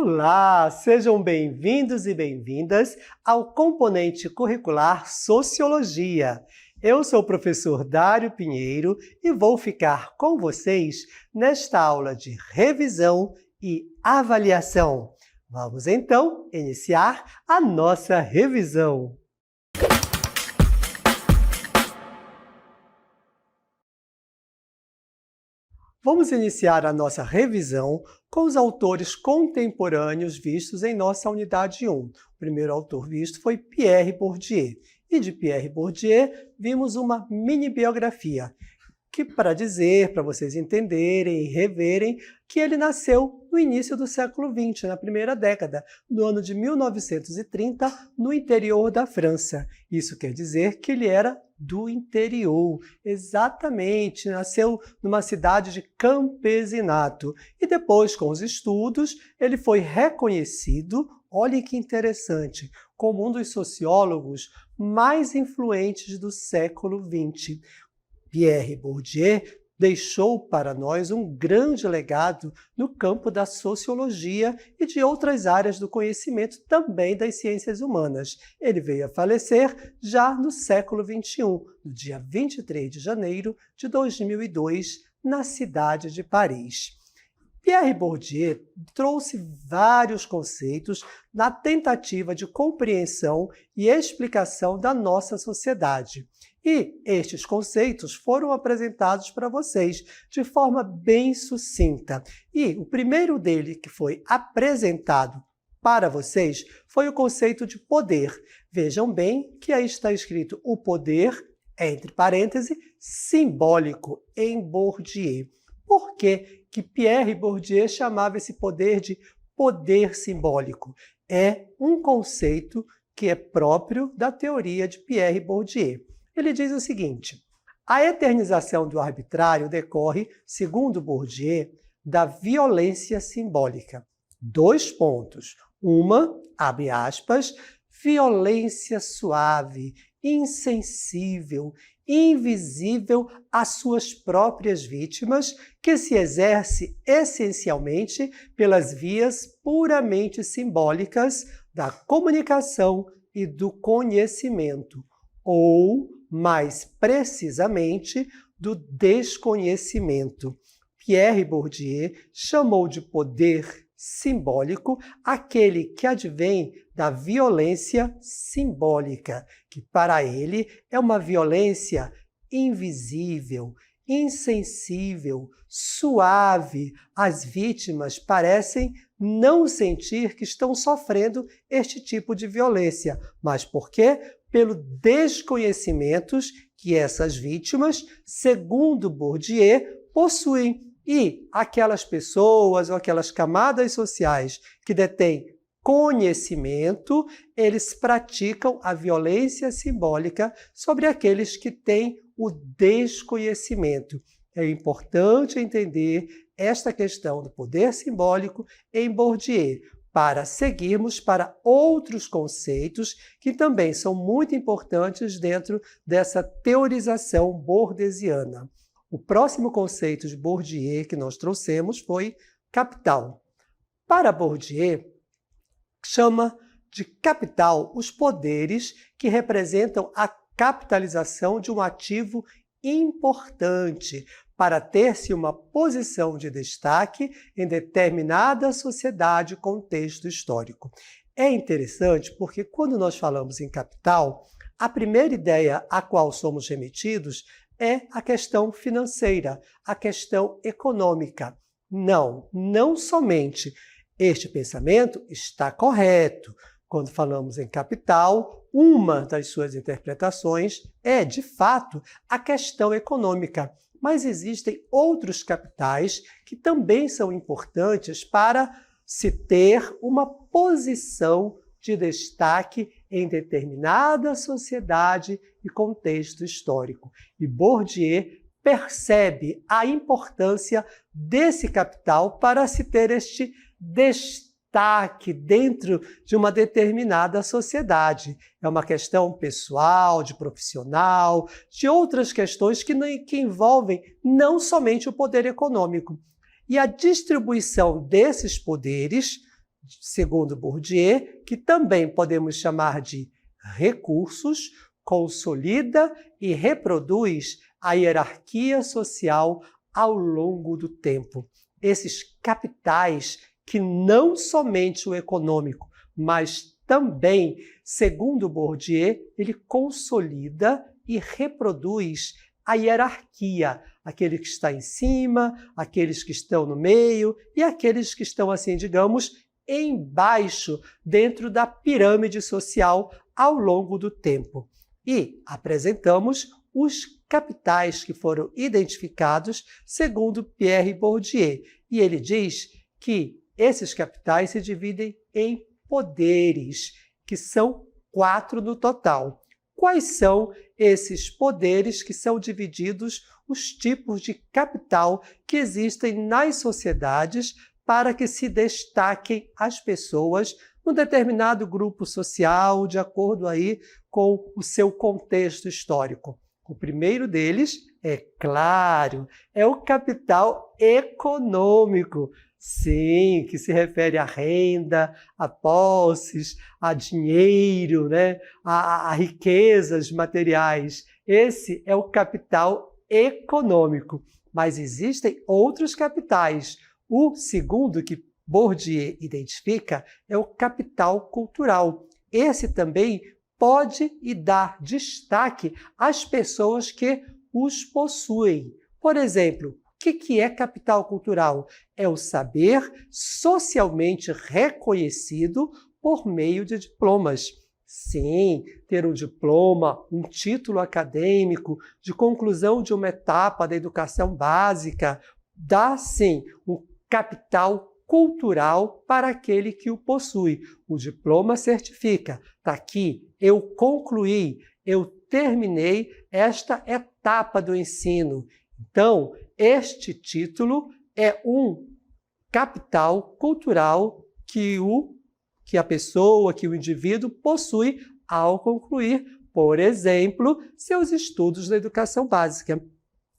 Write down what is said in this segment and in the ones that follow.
Olá, sejam bem-vindos e bem-vindas ao componente curricular Sociologia. Eu sou o professor Dário Pinheiro e vou ficar com vocês nesta aula de revisão e avaliação. Vamos então iniciar a nossa revisão. Vamos iniciar a nossa revisão com os autores contemporâneos vistos em nossa unidade 1. O primeiro autor visto foi Pierre Bourdieu. E de Pierre Bourdieu vimos uma mini-biografia, que para vocês entenderem e reverem, que ele nasceu no início do século XX, na primeira década, no ano de 1930, no interior da França. Isso quer dizer que ele era do interior, exatamente, nasceu numa cidade de campesinato. E depois, com os estudos, ele foi reconhecido, olhem que interessante, como um dos sociólogos mais influentes do século XX. Pierre Bourdieu deixou para nós um grande legado no campo da sociologia e de outras áreas do conhecimento, também das ciências humanas. Ele veio a falecer já no século XXI, no dia 23 de janeiro de 2002, na cidade de Paris. Pierre Bourdieu trouxe vários conceitos na tentativa de compreensão e explicação da nossa sociedade. E estes conceitos foram apresentados para vocês de forma bem sucinta. E o primeiro dele que foi apresentado para vocês foi o conceito de poder. Vejam bem que aí está escrito o poder, entre parênteses, simbólico, em Bourdieu. Por que Pierre Bourdieu chamava esse poder de poder simbólico? É um conceito que é próprio da teoria de Pierre Bourdieu. Ele diz o seguinte: a eternização do arbitrário decorre, segundo Bourdieu, da violência simbólica. 2 pontos. Uma, abre aspas, violência suave, insensível, invisível às suas próprias vítimas, que se exerce essencialmente pelas vias puramente simbólicas da comunicação e do conhecimento, ou, mais precisamente, do desconhecimento. Pierre Bourdieu chamou de poder simbólico aquele que advém da violência simbólica, que para ele é uma violência invisível, insensível, suave. As vítimas parecem não sentir que estão sofrendo este tipo de violência. Mas por quê? Pelo desconhecimento que essas vítimas, segundo Bourdieu, possuem. E aquelas pessoas ou aquelas camadas sociais que detêm conhecimento, eles praticam a violência simbólica sobre aqueles que têm o desconhecimento. É importante entender esta questão do poder simbólico em Bourdieu, para seguirmos para outros conceitos que também são muito importantes dentro dessa teorização bourdieusiana. O próximo conceito de Bourdieu que nós trouxemos foi capital. Para Bourdieu, chama de capital os poderes que representam a capitalização de um ativo importante para ter-se uma posição de destaque em determinada sociedade e contexto histórico. É interessante porque quando nós falamos em capital, a primeira ideia a qual somos remetidos é a questão financeira, a questão econômica. Não somente. Este pensamento está correto. Quando falamos em capital, uma das suas interpretações é, de fato, a questão econômica. Mas existem outros capitais que também são importantes para se ter uma posição de destaque em determinada sociedade e contexto histórico. E Bourdieu percebe a importância desse capital para se ter este destaque dentro de uma determinada sociedade. É uma questão pessoal, de profissional, de outras questões que envolvem não somente o poder econômico. E a distribuição desses poderes segundo Bourdieu, que também podemos chamar de recursos, consolida e reproduz a hierarquia social ao longo do tempo. Esses capitais que não somente o econômico, mas também, segundo Bourdieu, ele consolida e reproduz a hierarquia, aquele que está em cima, aqueles que estão no meio e aqueles que estão, assim, digamos, embaixo, dentro da pirâmide social ao longo do tempo. E apresentamos os capitais que foram identificados segundo Pierre Bourdieu. E ele diz que esses capitais se dividem em poderes, que são 4 no total. Quais são esses poderes que são divididos, os tipos de capital que existem nas sociedades para que se destaquem as pessoas num determinado grupo social, de acordo aí com o seu contexto histórico? O primeiro deles, é claro, é o capital econômico. Sim, que se refere à renda, a posses, a dinheiro, né? a riquezas materiais. Esse é o capital econômico. Mas existem outros capitais. O segundo que Bourdieu identifica é o capital cultural. Esse também pode e dar destaque às pessoas que os possuem. Por exemplo, o que é capital cultural? É o saber socialmente reconhecido por meio de diplomas. Sim, ter um diploma, um título acadêmico de conclusão de uma etapa da educação básica, dá, sim, um capital cultural para aquele que o possui. O diploma certifica. Está aqui, eu concluí, eu terminei esta etapa do ensino. Então, este título é um capital cultural que a pessoa, que o indivíduo possui ao concluir, por exemplo, seus estudos na educação básica.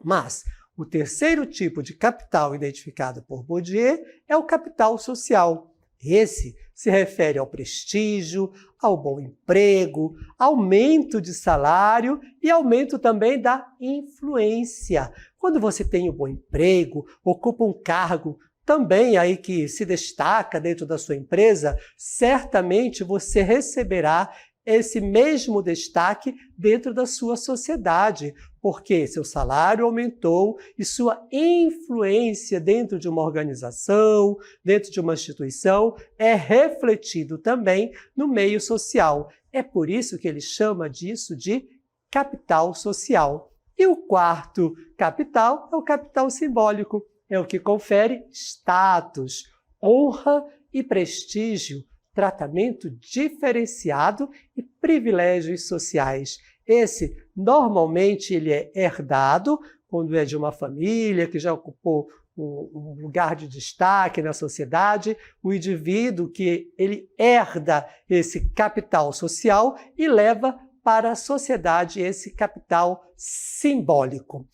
Mas o terceiro tipo de capital identificado por Bourdieu é o capital social. Esse se refere ao prestígio, ao bom emprego, aumento de salário e aumento também da influência. Quando você tem um bom emprego, ocupa um cargo também aí que se destaca dentro da sua empresa, certamente você receberá esse mesmo destaque dentro da sua sociedade, porque seu salário aumentou e sua influência dentro de uma organização, dentro de uma instituição, é refletido também no meio social. É por isso que ele chama disso de capital social. E o quarto capital é o capital simbólico, é o que confere status, honra e prestígio, tratamento diferenciado e privilégios sociais. Esse, normalmente, ele é herdado quando é de uma família que já ocupou um lugar de destaque na sociedade, o indivíduo que ele herda esse capital social e leva para a sociedade esse capital simbólico.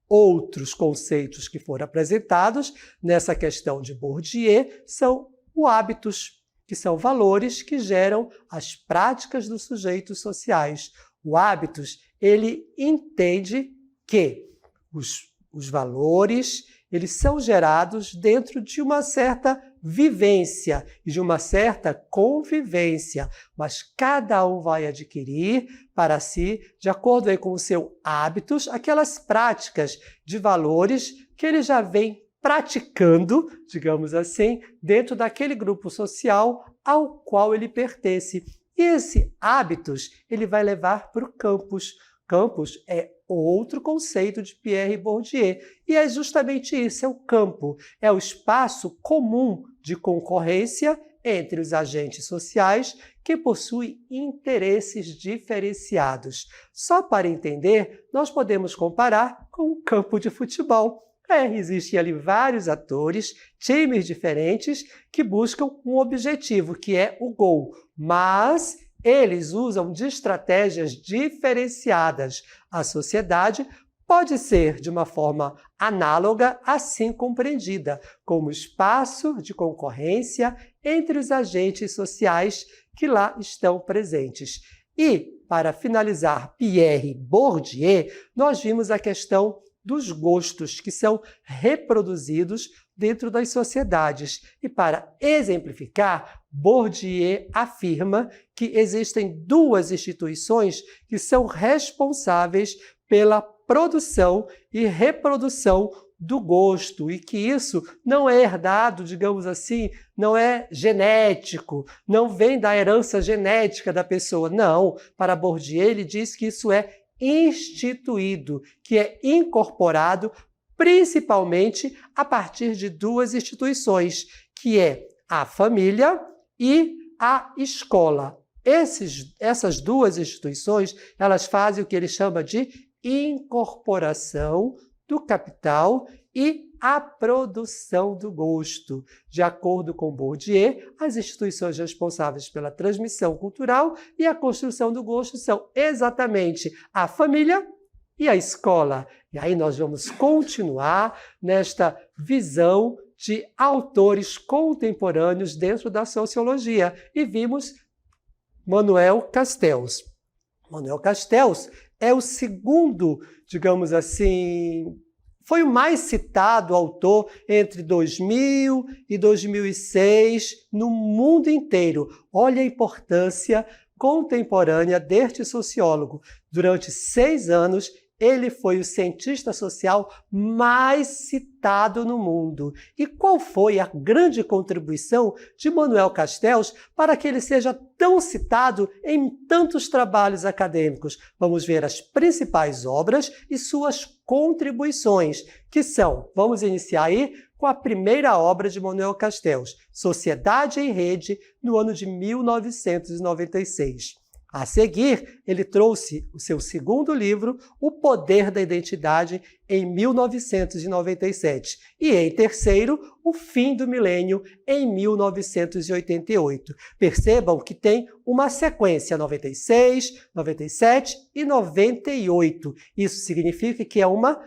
Outros conceitos que foram apresentados nessa questão de Bourdieu são os hábitos, que são valores que geram as práticas dos sujeitos sociais. O hábitos, ele entende que os valores, eles são gerados dentro de uma certa vivência e de uma certa convivência, mas cada um vai adquirir para si, de acordo aí com o seu hábitos, aquelas práticas de valores que ele já vem praticando, digamos assim, dentro daquele grupo social ao qual ele pertence. E esse hábitos ele vai levar para o campus. Campus é outro conceito de Pierre Bourdieu. E é justamente isso, é o campo. É o espaço comum de concorrência entre os agentes sociais que possuem interesses diferenciados. Só para entender, nós podemos comparar com um campo de futebol. Existem ali vários atores, times diferentes que buscam um objetivo, que é o gol. Mas eles usam de estratégias diferenciadas. A sociedade pode ser de uma forma análoga, assim compreendida, como espaço de concorrência entre os agentes sociais que lá estão presentes. E, para finalizar, Pierre Bourdieu, nós vimos a questão dos gostos que são reproduzidos dentro das sociedades. E para exemplificar, Bourdieu afirma que existem duas instituições que são responsáveis pela produção e reprodução do gosto, e que isso não é herdado, digamos assim, não é genético, não vem da herança genética da pessoa. Não, para Bourdieu ele diz que isso é instituído, que é incorporado principalmente a partir de duas instituições, que é a família e a escola. Essas duas instituições, elas fazem o que ele chama de incorporação do capital e a produção do gosto. De acordo com Bourdieu, as instituições responsáveis pela transmissão cultural e a construção do gosto são exatamente a família e a escola. E aí nós vamos continuar nesta visão de autores contemporâneos dentro da sociologia. E vimos Manuel Castells. Manuel Castells é o segundo, digamos assim, foi o mais citado autor entre 2000 e 2006 no mundo inteiro. Olha a importância contemporânea deste sociólogo. Durante 6 anos, ele foi o cientista social mais citado no mundo. E qual foi a grande contribuição de Manuel Castells para que ele seja tão citado em tantos trabalhos acadêmicos? Vamos ver as principais obras e suas contribuições, que são, vamos iniciar aí com a primeira obra de Manuel Castells, Sociedade em Rede, no ano de 1996. A seguir, ele trouxe o seu segundo livro, O Poder da Identidade, em 1997. E, em terceiro, O Fim do Milênio, em 1988. Percebam que tem uma sequência, 96, 97 e 98. Isso significa que é uma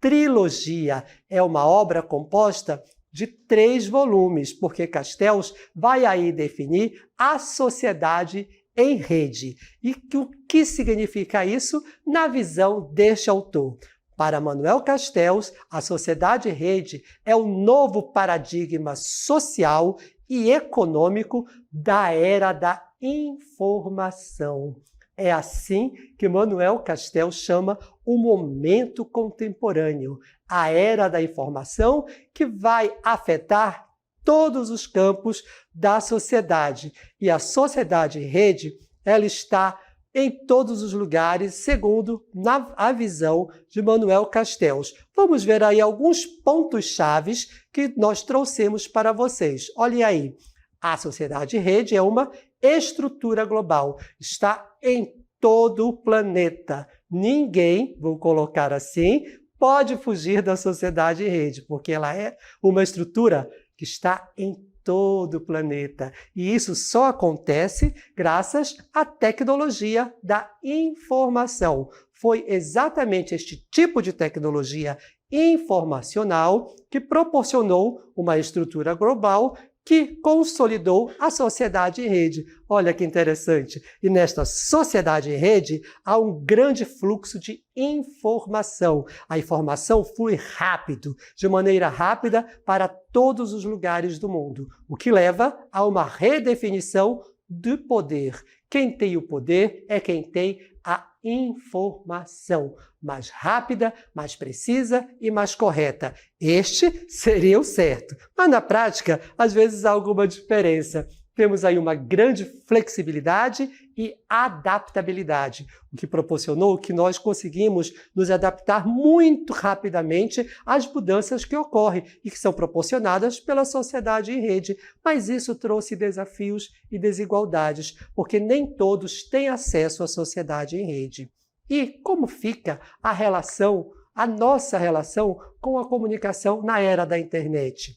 trilogia, é uma obra composta de 3 volumes, porque Castells vai aí definir a sociedade em rede. E o que significa isso na visão deste autor? Para Manuel Castells, a sociedade em rede é o novo paradigma social e econômico da era da informação. É assim que Manuel Castells chama o momento contemporâneo, a era da informação que vai afetar todos os campos da sociedade. E a sociedade em rede, ela está em todos os lugares, segundo a visão de Manuel Castells. Vamos ver aí alguns pontos-chave que nós trouxemos para vocês. Olhem aí. A sociedade em rede é uma estrutura global. Está em todo o planeta. Ninguém, vou colocar assim, pode fugir da sociedade em rede, porque ela é uma estrutura que está em todo o planeta. E isso só acontece graças à tecnologia da informação. Foi exatamente este tipo de tecnologia informacional que proporcionou uma estrutura global que consolidou a sociedade em rede. Olha que interessante. E nesta sociedade em rede há um grande fluxo de informação. A informação flui rápido, de maneira rápida, para todos os lugares do mundo, o que leva a uma redefinição do poder. Quem tem o poder é quem tem a informação mais rápida, mais precisa e mais correta. Este seria o certo. Mas na prática, às vezes há alguma diferença. Temos aí uma grande flexibilidade e adaptabilidade, o que proporcionou que nós conseguimos nos adaptar muito rapidamente às mudanças que ocorrem e que são proporcionadas pela sociedade em rede. Mas isso trouxe desafios e desigualdades, porque nem todos têm acesso à sociedade em rede. E como fica a nossa relação com a comunicação na era da internet?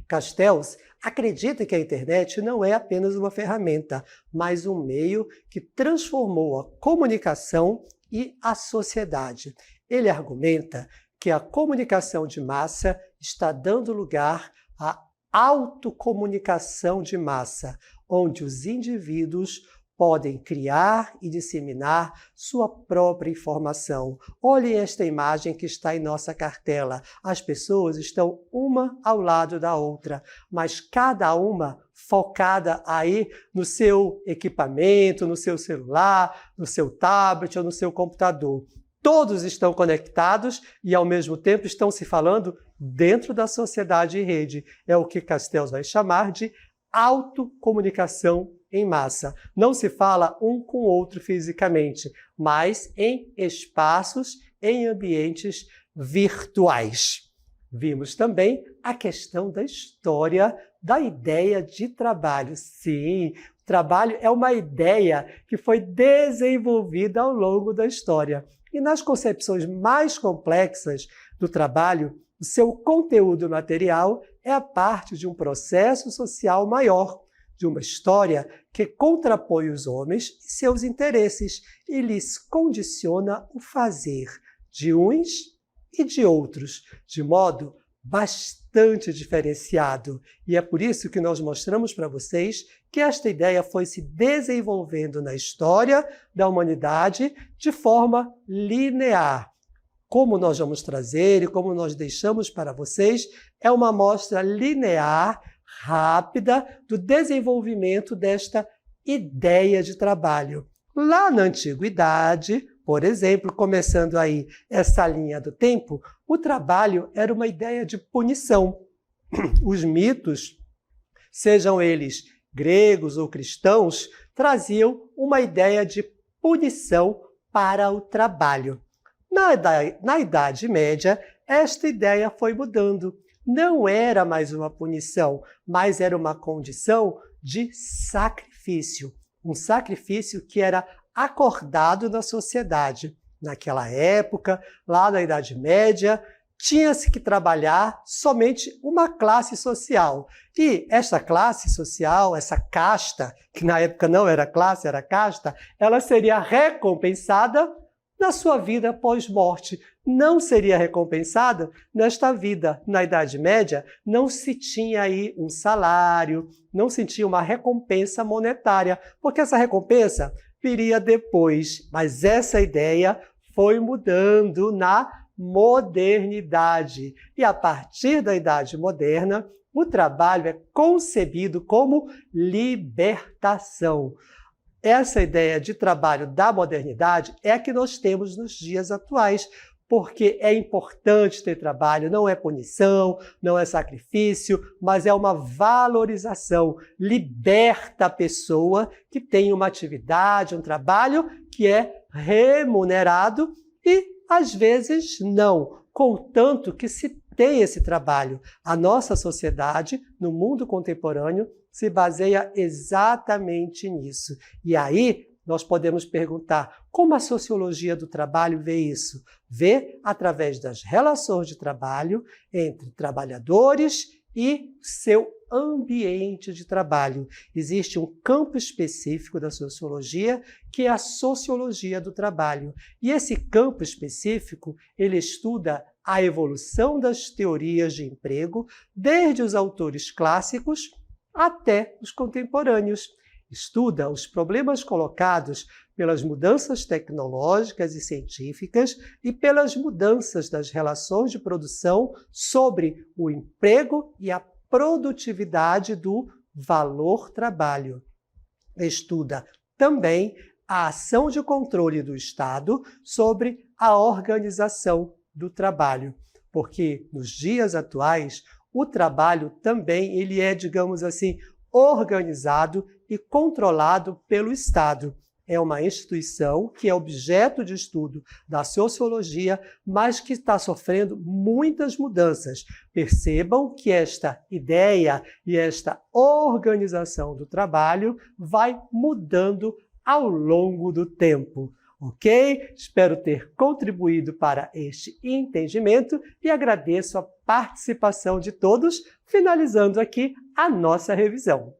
Castells acredita que a internet não é apenas uma ferramenta, mas um meio que transformou a comunicação e a sociedade. Ele argumenta que a comunicação de massa está dando lugar à autocomunicação de massa, onde os indivíduos podem criar e disseminar sua própria informação. Olhem esta imagem que está em nossa cartela. As pessoas estão uma ao lado da outra, mas cada uma focada aí no seu equipamento, no seu celular, no seu tablet ou no seu computador. Todos estão conectados e, ao mesmo tempo, estão se falando dentro da sociedade em rede. É o que Castells vai chamar de autocomunicação em massa. Não se fala um com o outro fisicamente, mas em espaços, em ambientes virtuais. Vimos também a questão da história da ideia de trabalho. Sim, o trabalho é uma ideia que foi desenvolvida ao longo da história. E nas concepções mais complexas do trabalho, o seu conteúdo material é a parte de um processo social maior, de uma história que contrapõe os homens e seus interesses e lhes condiciona o fazer de uns e de outros, de modo bastante diferenciado. E é por isso que nós mostramos para vocês que esta ideia foi se desenvolvendo na história da humanidade de forma linear. Como nós vamos trazer e como nós deixamos para vocês, é uma amostra linear, rápida, do desenvolvimento desta ideia de trabalho. Lá na antiguidade, por exemplo, começando aí essa linha do tempo, o trabalho era uma ideia de punição. Os mitos, sejam eles gregos ou cristãos, traziam uma ideia de punição para o trabalho. Na Idade Média, esta ideia foi mudando. Não era mais uma punição, mas era uma condição de sacrifício. Um sacrifício que era acordado na sociedade. Naquela época, lá na Idade Média, tinha-se que trabalhar somente uma classe social. E esta classe social, essa casta, que na época não era classe, era casta, ela seria recompensada na sua vida pós-morte. Não seria recompensada nesta vida. Na Idade Média, não se tinha aí um salário, não se tinha uma recompensa monetária, porque essa recompensa viria depois. Mas essa ideia foi mudando na modernidade. E a partir da Idade Moderna, o trabalho é concebido como libertação. Essa ideia de trabalho da modernidade é a que nós temos nos dias atuais, porque é importante ter trabalho, não é punição, não é sacrifício, mas é uma valorização. Liberta a pessoa que tem uma atividade, um trabalho que é remunerado e, às vezes, não, contanto que se tem esse trabalho. A nossa sociedade, no mundo contemporâneo, se baseia exatamente nisso. E aí, nós podemos perguntar como a sociologia do trabalho vê isso? Vê através das relações de trabalho entre trabalhadores e seu ambiente de trabalho. Existe um campo específico da sociologia que é a sociologia do trabalho. E esse campo específico, ele estuda a evolução das teorias de emprego, desde os autores clássicos até os contemporâneos. Estuda os problemas colocados pelas mudanças tecnológicas e científicas e pelas mudanças das relações de produção sobre o emprego e a produtividade do valor-trabalho. Estuda também a ação de controle do Estado sobre a organização do trabalho, porque nos dias atuais o trabalho também ele é, digamos assim, organizado e controlado pelo Estado. É uma instituição que é objeto de estudo da sociologia, mas que está sofrendo muitas mudanças. Percebam que esta ideia e esta organização do trabalho vai mudando ao longo do tempo. Ok? Espero ter contribuído para este entendimento e agradeço a participação de todos, finalizando aqui a nossa revisão.